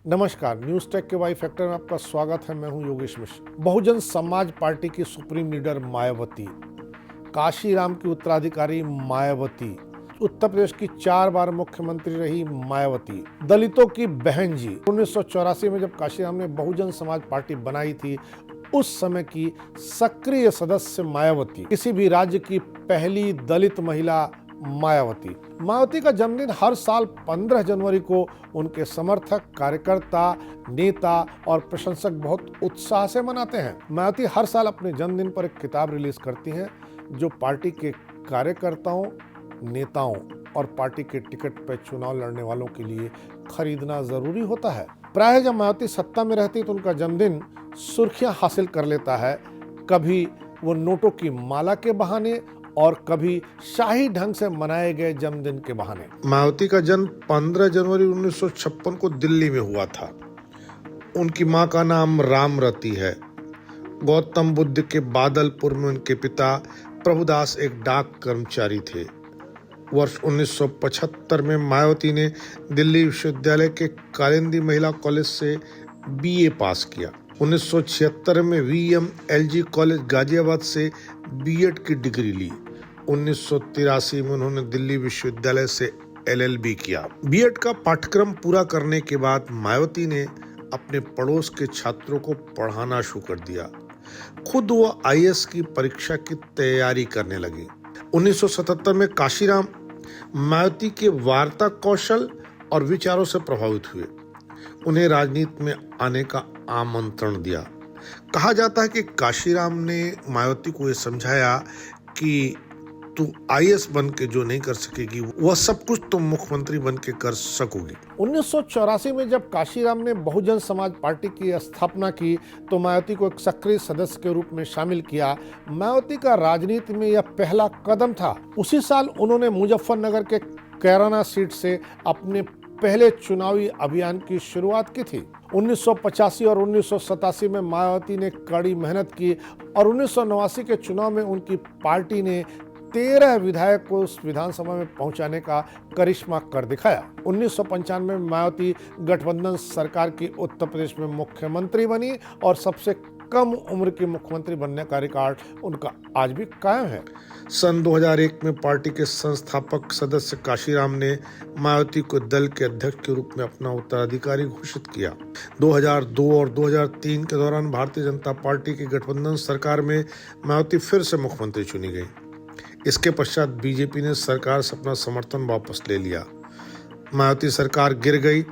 नमस्कार, news take के Y factor में आपका स्वागत है। मैं हूं योगेश मिश्र। बहुजन समाज पार्टी की सुप्रीम लीडर मायावती, काशीराम की उत्तराधिकारी मायावती, उत्तर प्रदेश की 4 बार मुख्यमंत्री रही मायावती, दलितों की बहन जी। 1984 में जब काशीराम ने बहुजन समाज पार्टी बनाई थी, उस समय की सक्रिय सदस्य मायावती, किसी भी राज्य की पहली दलित महिला मायावती का जन्मदिन हर साल 15 जनवरी को उनके समर्थक, कार्यकर्ता, नेता और प्रशंसक बहुत उत्साह से मनाते हैं। मायावती हर साल अपने जन्मदिन पर एक किताब रिलीज करती हैं, जो पार्टी के कार्यकर्ताओं, नेताओं और पार्टी के टिकट पर चुनाव लड़ने वालों के लिए खरीदना जरूरी होता है। प्रायः जब मायावती सत्ता में रहती तो उनका जन्मदिन सुर्खियां हासिल कर लेता है। कभी वो नोटों की माला के बहाने और कभी शाही ढंग से मनाए गए जन्मदिन के बहाने। मायावती का जन्म 15 जनवरी 1956 को दिल्ली में हुआ था। उनकी मां का नाम रामरती है। गौतम बुद्ध के बादलपुर में उनके पिता प्रभुदास एक डाक कर्मचारी थे। वर्ष 1975 में मायावती ने दिल्ली विश्वविद्यालय के कालिंदी महिला कॉलेज से बीए पास किया। 1976 में VMLG कॉलेज गाजियाबाद से बीएड की डिग्री ली। 1983 में उन्होंने दिल्ली विश्वविद्यालय से LLB किया। बीएड का पाठ्यक्रम पूरा करने के बाद मायावती ने अपने पड़ोस के छात्रों को पढ़ाना शुरू कर दिया। खुद वो IAS की परीक्षा की तैयारी करने लगी। 1977 में काशीराम मायावती के वार्ता कौशल और विचारों से प्रभावित हुए। उन्हें राजनीति में आने का आमंत्रण दिया। कहा जाता है कि काशीराम ने मायावती को यह समझाया कि तू IAS बन के जो नहीं कर सकेगी, वह सब कुछ तुम मुख्यमंत्री बन के कर सकोगी। 1984 में जब काशीराम ने बहुजन समाज पार्टी की स्थापना की तो मायावती को एक सक्रिय सदस्य के रूप में शामिल किया। मायावती का राजनीति में यह पहला कदम था। उसी साल उन्होंने मुजफ्फरनगर के कैराना सीट से अपने पहले चुनावी अभियान की शुरुआत की थी। 1985 और 1987 में मायावती ने कड़ी मेहनत की और 1989 के चुनाव में उनकी पार्टी ने 13 विधायक को उस विधानसभा में पहुंचाने का करिश्मा कर दिखाया। 1995 में मायावती गठबंधन सरकार की उत्तर प्रदेश में मुख्यमंत्री बनी और सबसे कम उम्र की मुख्यमंत्री बनने का रिकॉर्ड उनका आज भी कायम है। सन 2001 में पार्टी के संस्थापक सदस्य काशीराम ने मायावती को दल के अध्यक्ष के रूप में अपना उत्तराधिकारी घोषित किया। 2002 और 2003 के दौरान भारतीय जनता पार्टी की गठबंधन सरकार में मायावती फिर से मुख्यमंत्री चुनी गई। इसके पश्चात बीजेपी ने सरकार से अपना समर्थन वापस ले लिया। मायावती सरकार गिर गई।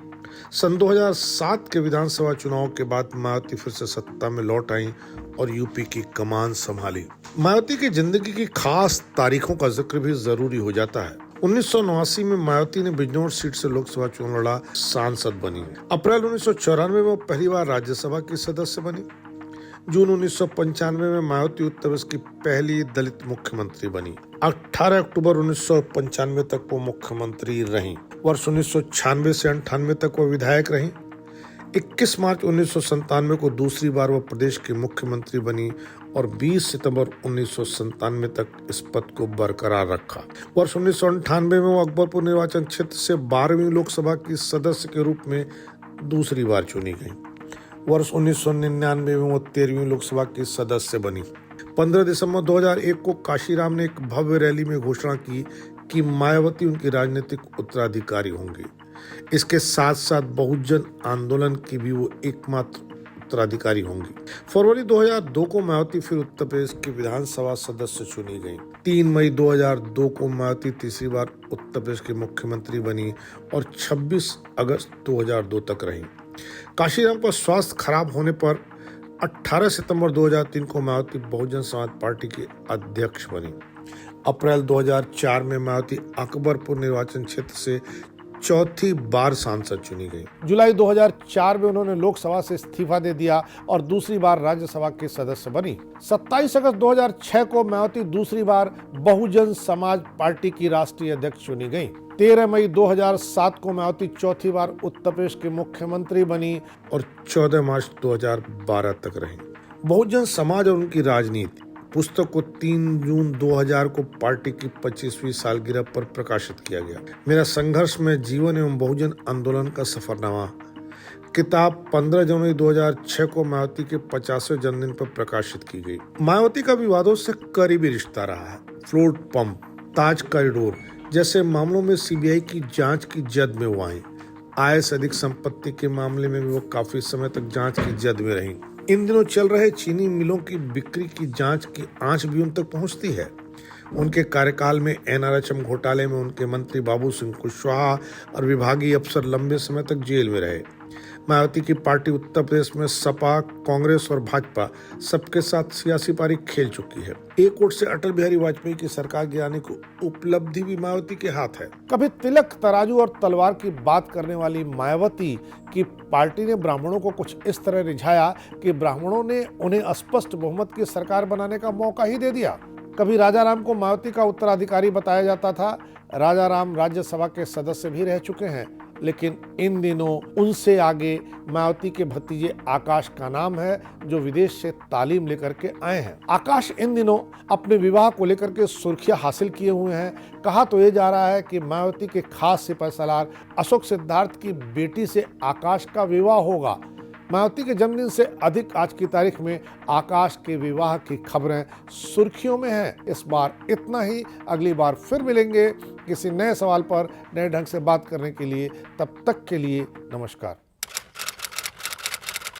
सन 2007 के विधानसभा चुनाव के बाद मायावती फिर से सत्ता में लौट आई और यूपी की कमान संभाली। मायावती की जिंदगी की खास तारीखों का जिक्र भी जरूरी हो जाता है। 1989 में मायावती ने बिजनौर सीट से लोकसभा चुनाव लड़ा, सांसद बनी। अप्रैल 1994 में वो पहली बार राज्यसभा की सदस्य बनी। जून 1995 में मायावती उत्तर प्रदेश की पहली दलित मुख्यमंत्री बनी। 18 अक्टूबर 1995 तक वो मुख्यमंत्री रहीं। वर्ष 1996 से 98 तक वो विधायक रहीं। 21 मार्च 1997 को दूसरी बार वो प्रदेश की मुख्यमंत्री बनी और 20 सितंबर 1997 तक इस पद को बरकरार रखा। वर्ष 1998 में वो अकबरपुर निर्वाचन क्षेत्र से 12वीं लोकसभा की सदस्य के रूप में दूसरी बार चुनी गई। वर्ष 1999 में वो 13वीं लोकसभा की सदस्य बनी। 15 दिसंबर 2001 को काशीराम ने एक भव्य रैली में घोषणा की कि मायावती उनकी राजनीतिक उत्तराधिकारी होंगी। इसके साथ साथ बहुजन आंदोलन की भी वो एकमात्र उत्तराधिकारी होंगी। फरवरी 2002 को मायावती फिर उत्तर प्रदेश की विधानसभा सदस्य चुनी गई। 3 मई 2002 को मायावती तीसरी बार उत्तर प्रदेश की मुख्यमंत्री बनी और 26 अगस्त 2002 तक रही। काशीराम का स्वास्थ्य खराब होने पर 18 सितंबर 2003 को मायावती बहुजन समाज पार्टी की अध्यक्ष बनी। अप्रैल 2004 में मायावती अकबरपुर निर्वाचन क्षेत्र से चौथी बार सांसद चुनी गई। जुलाई 2004 में उन्होंने लोकसभा से इस्तीफा दे दिया और दूसरी बार राज्यसभा के सदस्य बनी। 27 अगस्त 2006 को मायावती दूसरी बार बहुजन समाज पार्टी की राष्ट्रीय अध्यक्ष चुनी गई। 13 मई 2007 को मायावती चौथी बार उत्तर प्रदेश की मुख्यमंत्री बनी और 14 मार्च 2012 तक रही। बहुजन समाज और उनकी राजनीति पुस्तक को 3 जून 2000 को पार्टी की 25वीं सालगिरह पर प्रकाशित किया गया। मेरा संघर्ष में जीवन एवं बहुजन आंदोलन का सफरनामा किताब 15 जनवरी 2006 को मायावती के 50वें जन्मदिन पर प्रकाशित की गई। मायावती का विवादों से करीबी रिश्ता रहा है। फ्लोट पंप, ताज कॉरिडोर जैसे मामलों में सीबीआई की जांच की जद में वो आई। आय से अधिक संपत्ति के मामले में भी वो काफी समय तक जांच की जद में रही। इन दिनों चल रहे चीनी मिलों की बिक्री की जांच की आंच भी उन तक पहुंचती है। उनके कार्यकाल में एनआरएचएम घोटाले में उनके मंत्री बाबू सिंह कुशवाहा और विभागीय अफसर लंबे समय तक जेल में रहे। मायावती की पार्टी उत्तर प्रदेश में सपा, कांग्रेस और भाजपा सबके साथ सियासी पारी खेल चुकी है। एक ओर से अटल बिहारी वाजपेयी की सरकार गिराने को उपलब्धि भी मायावती के हाथ है। कभी तिलक, तराजू और तलवार की बात करने वाली मायावती की पार्टी ने ब्राह्मणों को कुछ इस तरह रिझाया कि ब्राह्मणों ने उन्हें स्पष्ट बहुमत की सरकार बनाने का मौका ही दे दिया। कभी राजा राम को मायावती का उत्तराधिकारी बताया जाता था। राजा राम राज्यसभा के सदस्य भी रह चुके हैं, लेकिन इन दिनों उनसे आगे मायावती के भतीजे आकाश का नाम है, जो विदेश से तालीम लेकर के आए हैं। आकाश इन दिनों अपने विवाह को लेकर के सुर्खियां हासिल किए हुए हैं। कहा तो ये जा रहा है कि मायावती के खास सिपहसालार अशोक सिद्धार्थ की बेटी से आकाश का विवाह होगा। मायावती के जन्मदिन से अधिक आज की तारीख में आकाश के विवाह की खबरें सुर्खियों में हैं। इस बार इतना ही। अगली बार फिर मिलेंगे किसी नए सवाल पर नए ढंग से बात करने के लिए। तब तक के लिए नमस्कार।